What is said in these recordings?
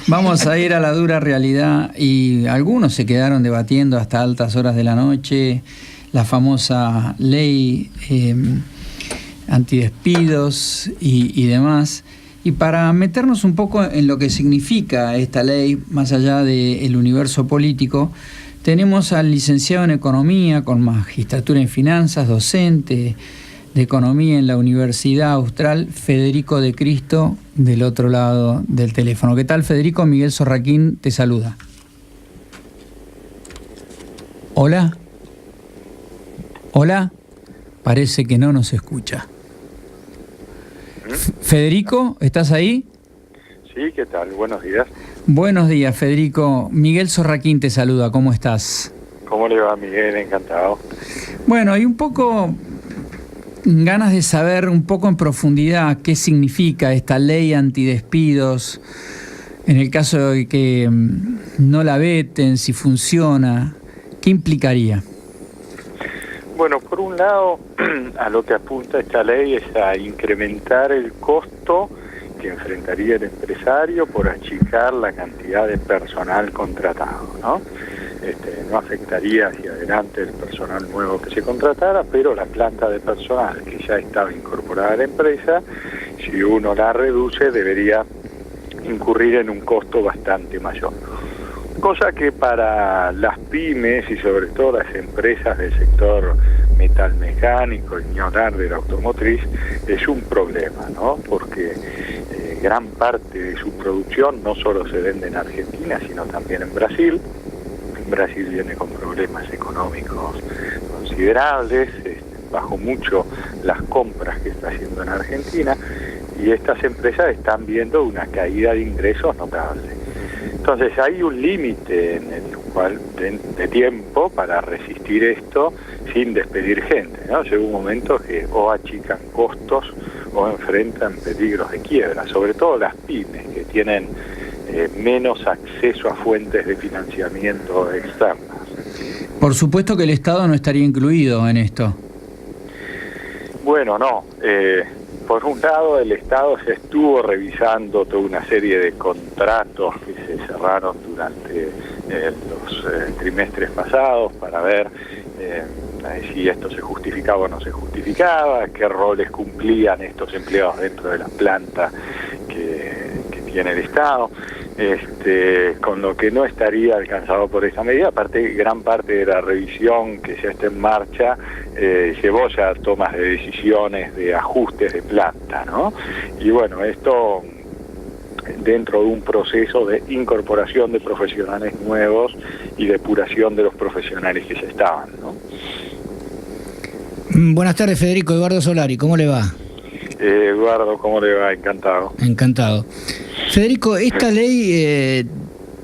Vamos a ir a la dura realidad y algunos se quedaron debatiendo hasta altas horas de la noche la famosa ley antidespidos y demás. Y para meternos un poco en lo que significa esta ley, más allá del universo político, tenemos al licenciado en Economía, con magistratura en Finanzas, docente de Economía en la Universidad Austral, Federico de Cristo, del otro lado del teléfono. ¿Qué tal, Federico? Miguel Sorraquín te saluda. ¿Hola? ¿Hola? Parece que no nos escucha. Federico, ¿estás ahí? Sí, ¿qué tal? Buenos días. Buenos días, Federico. Miguel Sorraquín te saluda. ¿Cómo estás? ¿Cómo le va, Miguel? Encantado. Bueno, hay un poco ganas de saber un poco en profundidad qué significa esta ley antidespidos, en el caso de que no la veten, si funciona, ¿qué implicaría? Bueno, por un lado, a lo que apunta esta ley es a incrementar el costo que enfrentaría el empresario por achicar la cantidad de personal contratado, ¿no? No afectaría hacia adelante el personal nuevo que se contratara, pero la planta de personal que ya estaba incorporada a la empresa, si uno la reduce, debería incurrir en un costo bastante mayor. Cosa que para las pymes y sobre todo las empresas del sector metalmecánico, y ni hablar de la automotriz, es un problema, ¿no? Porque gran parte de su producción no solo se vende en Argentina, sino también en Brasil. Brasil viene con problemas económicos considerables, bajó mucho las compras que está haciendo en Argentina, y estas empresas están viendo una caída de ingresos notable. Entonces hay un límite en el cual de tiempo para resistir esto sin despedir gente, ¿no? Llega un momento que o achican costos o enfrentan peligros de quiebra, sobre todo las pymes que tienen menos acceso a fuentes de financiamiento externas. Por supuesto que el Estado no estaría incluido en esto. Bueno, no. Por un lado, el Estado se estuvo revisando toda una serie de contratos que se cerraron durante los trimestres pasados para ver si esto se justificaba o no se justificaba, qué roles cumplían estos empleados dentro de la planta que tiene el Estado. Con lo que no estaría alcanzado por esta medida. Aparte, gran parte de la revisión que ya está en marcha llevó ya a tomas de decisiones de ajustes de planta, ¿no? Y bueno, esto dentro de un proceso de incorporación de profesionales nuevos y depuración de los profesionales que ya estaban, ¿no? Buenas tardes, Federico. Eduardo Solari, ¿cómo le va? Eduardo, ¿cómo le va? Encantado. Encantado. Federico, ¿esta ley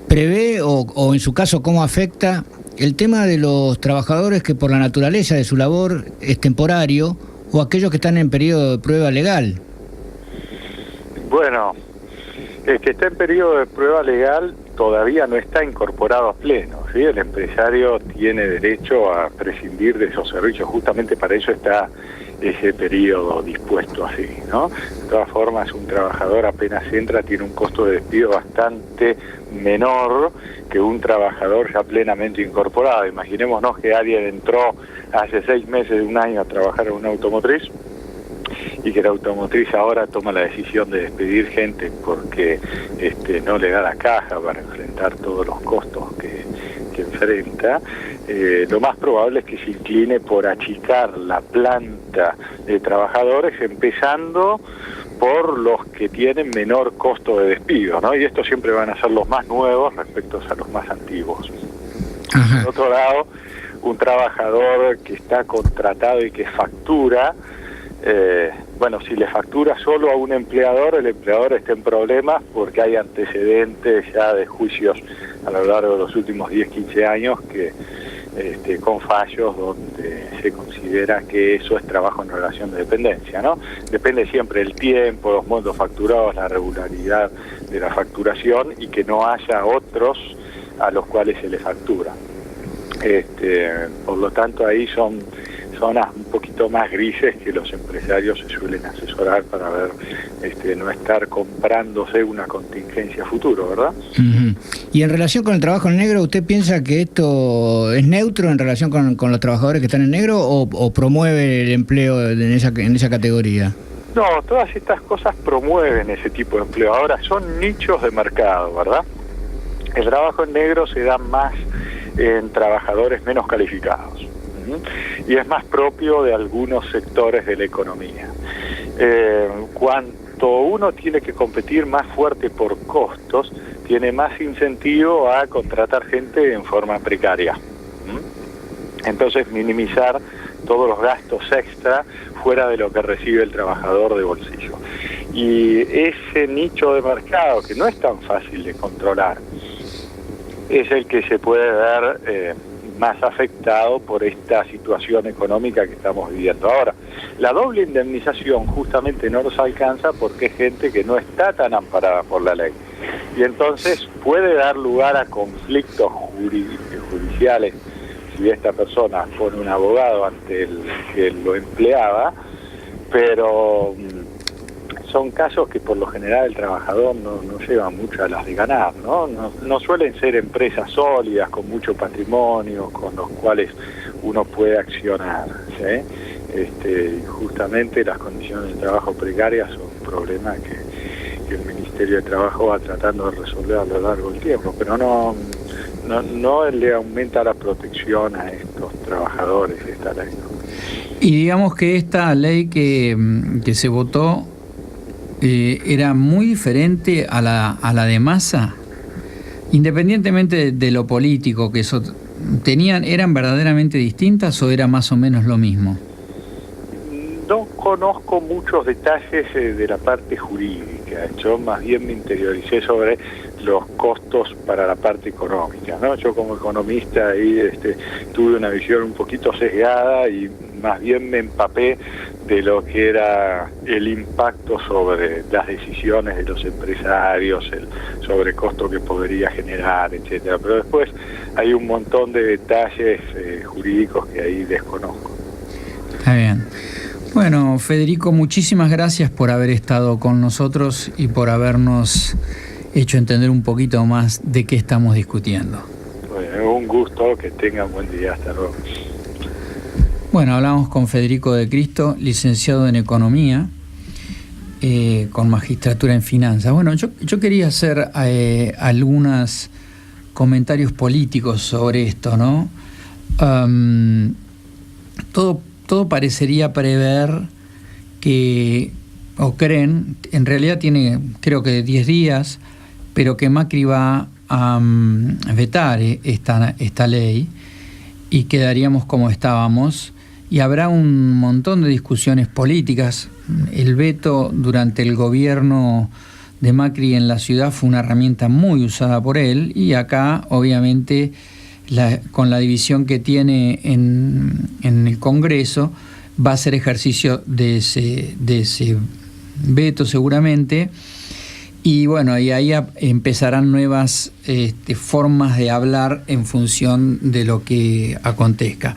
prevé o en su caso cómo afecta el tema de los trabajadores que por la naturaleza de su labor es temporario o aquellos que están en periodo de prueba legal? Bueno, el que está en periodo de prueba legal todavía no está incorporado a pleno, ¿sí? El empresario tiene derecho a prescindir de esos servicios, justamente para eso está ese periodo dispuesto así, ¿no? De todas formas, un trabajador apenas entra tiene un costo de despido bastante menor que un trabajador ya plenamente incorporado. Imaginémonos que alguien entró hace 6 meses, un año a trabajar en una automotriz y que la automotriz ahora toma la decisión de despedir gente porque no le da la caja para enfrentar todos los costos que enfrenta. Lo más probable es que se incline por achicar la planta de trabajadores, empezando por los que tienen menor costo de despido, ¿no? Y estos siempre van a ser los más nuevos respecto a los más antiguos. Ajá. Por otro lado, un trabajador que está contratado y que factura, bueno, si le factura solo a un empleador, el empleador está en problemas porque hay antecedentes ya de juicios a lo largo de los últimos 10, 15 años que con fallos donde se considera que eso es trabajo en relación de dependencia, ¿no? Depende siempre el tiempo, los montos facturados, la regularidad de la facturación y que no haya otros a los cuales se les factura. Por lo tanto, ahí son zonas un poquito más grises que los empresarios se suelen asesorar para ver, no estar comprándose una contingencia futuro, ¿verdad? Uh-huh. Y en relación con el trabajo en negro, ¿usted piensa que esto es neutro en relación con los trabajadores que están en negro o promueve el empleo en esa categoría? No, todas estas cosas promueven ese tipo de empleo. Ahora, son nichos de mercado, ¿verdad? El trabajo en negro se da más en trabajadores menos calificados. Y es más propio de algunos sectores de la economía. Cuanto uno tiene que competir más fuerte por costos, tiene más incentivo a contratar gente en forma precaria. Entonces, minimizar todos los gastos extra fuera de lo que recibe el trabajador de bolsillo. Y ese nicho de mercado, que no es tan fácil de controlar, es el que se puede ver más afectado por esta situación económica que estamos viviendo ahora. La doble indemnización justamente no nos alcanza porque es gente que no está tan amparada por la ley. Y entonces puede dar lugar a conflictos judiciales si esta persona pone un abogado ante el que lo empleaba, pero son casos que por lo general el trabajador no lleva mucho a las de ganar, ¿no? No suelen ser empresas sólidas, con mucho patrimonio, con los cuales uno puede accionar, ¿sí? Justamente las condiciones de trabajo precarias son un problema que el Ministerio de Trabajo va tratando de resolver a lo largo del tiempo, pero no le aumenta la protección a estos trabajadores esta ley, ¿no? Y digamos que esta ley que se votó era muy diferente a la de Massa, independientemente de lo político, que eso ¿eran verdaderamente distintas o era más o menos lo mismo? No conozco muchos detalles de la parte jurídica. Yo más bien me interioricé sobre los costos para la parte económica, ¿no? Yo como economista ahí tuve una visión un poquito sesgada y más bien me empapé de lo que era el impacto sobre las decisiones de los empresarios, el sobrecosto que podría generar, etcétera. Pero después hay un montón de detalles jurídicos que ahí desconozco. Está bien. Bueno, Federico, muchísimas gracias por haber estado con nosotros y por habernos hecho entender un poquito más de qué estamos discutiendo. Bueno, un gusto, que tengan buen día, hasta luego. Bueno, hablamos con Federico de Cristo, licenciado en Economía, con magistratura en Finanzas. Bueno, yo quería hacer algunos comentarios políticos sobre esto, ¿no? Todo parecería prever que, o creen, en realidad tiene creo que 10 días, pero que Macri va a vetar esta ley y quedaríamos como estábamos. Y habrá un montón de discusiones políticas. El veto durante el gobierno de Macri en la ciudad fue una herramienta muy usada por él, y acá obviamente con la división que tiene en el Congreso va a ser ejercicio de ese veto seguramente. Y bueno, y ahí empezarán nuevas formas de hablar en función de lo que acontezca.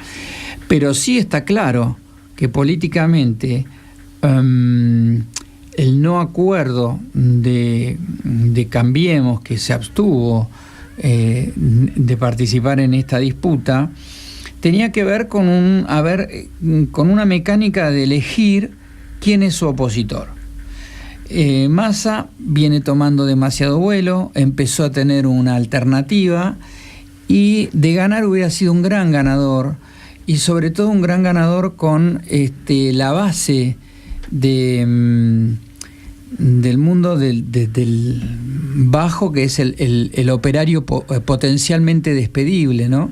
Pero sí está claro que políticamente el no acuerdo de Cambiemos, que se abstuvo de participar en esta disputa, tenía que ver con una mecánica de elegir quién es su opositor. Massa viene tomando demasiado vuelo, empezó a tener una alternativa, y de ganar hubiera sido un gran ganador, y sobre todo un gran ganador con la base del mundo del bajo, que es el operario potencialmente despedible, ¿no?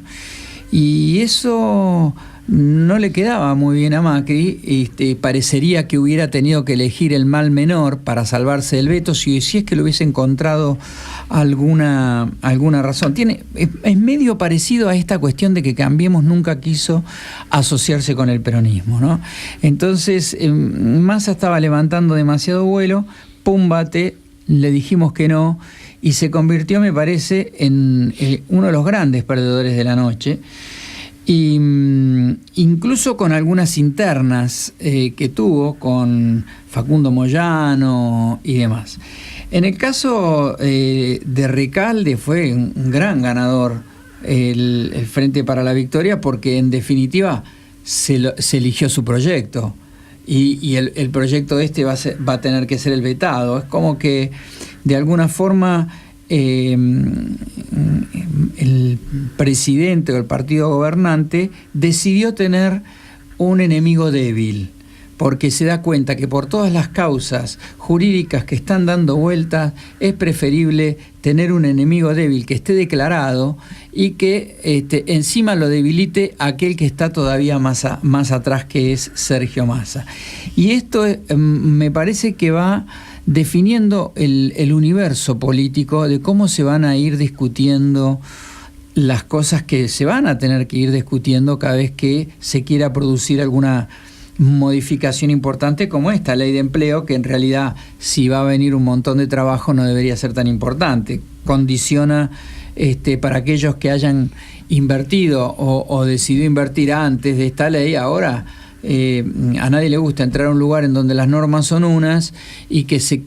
Y eso no le quedaba muy bien a Macri. Parecería que hubiera tenido que elegir el mal menor para salvarse del veto, si es que le hubiese encontrado alguna razón. Es medio parecido a esta cuestión de que Cambiemos nunca quiso asociarse con el peronismo, ¿no? Entonces Massa estaba levantando demasiado vuelo, pum, bate, le dijimos que no, y se convirtió, me parece, en uno de los grandes perdedores de la noche. Y incluso con algunas internas que tuvo con Facundo Moyano y demás. En el caso de Recalde fue un gran ganador el Frente para la Victoria, porque en definitiva se eligió su proyecto y el proyecto va a tener que ser el vetado. Es como que de alguna forma el presidente o el partido gobernante decidió tener un enemigo débil, porque se da cuenta que por todas las causas jurídicas que están dando vueltas es preferible tener un enemigo débil que esté declarado y que encima lo debilite aquel que está todavía más atrás, que es Sergio Massa. Y esto me parece que va definiendo el universo político de cómo se van a ir discutiendo las cosas que se van a tener que ir discutiendo cada vez que se quiera producir alguna modificación importante como esta ley de empleo, que en realidad, si va a venir un montón de trabajo, no debería ser tan importante. Condiciona para aquellos que hayan invertido o decidido invertir antes de esta ley. Ahora a nadie le gusta entrar a un lugar en donde las normas son unas y que se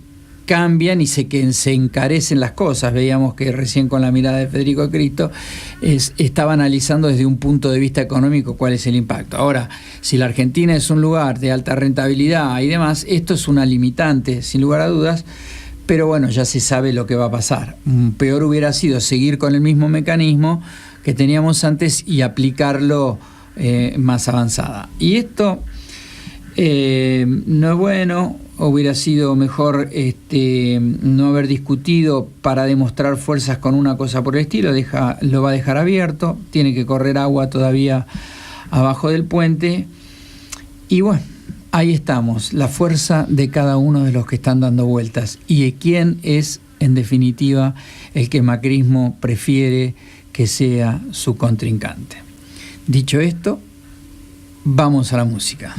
cambian y se encarecen las cosas. Veíamos que recién con la mirada de Federico Cristo estaba analizando desde un punto de vista económico cuál es el impacto. Ahora, si la Argentina es un lugar de alta rentabilidad y demás, esto es una limitante, sin lugar a dudas, pero bueno, ya se sabe lo que va a pasar. Peor hubiera sido seguir con el mismo mecanismo que teníamos antes y aplicarlo más avanzada. Y esto no es bueno. Hubiera sido mejor no haber discutido para demostrar fuerzas con una cosa por el estilo. Lo va a dejar abierto, tiene que correr agua todavía abajo del puente. Y bueno, ahí estamos, la fuerza de cada uno de los que están dando vueltas. Y quién es, en definitiva, el que macrismo prefiere que sea su contrincante. Dicho esto, vamos a la música.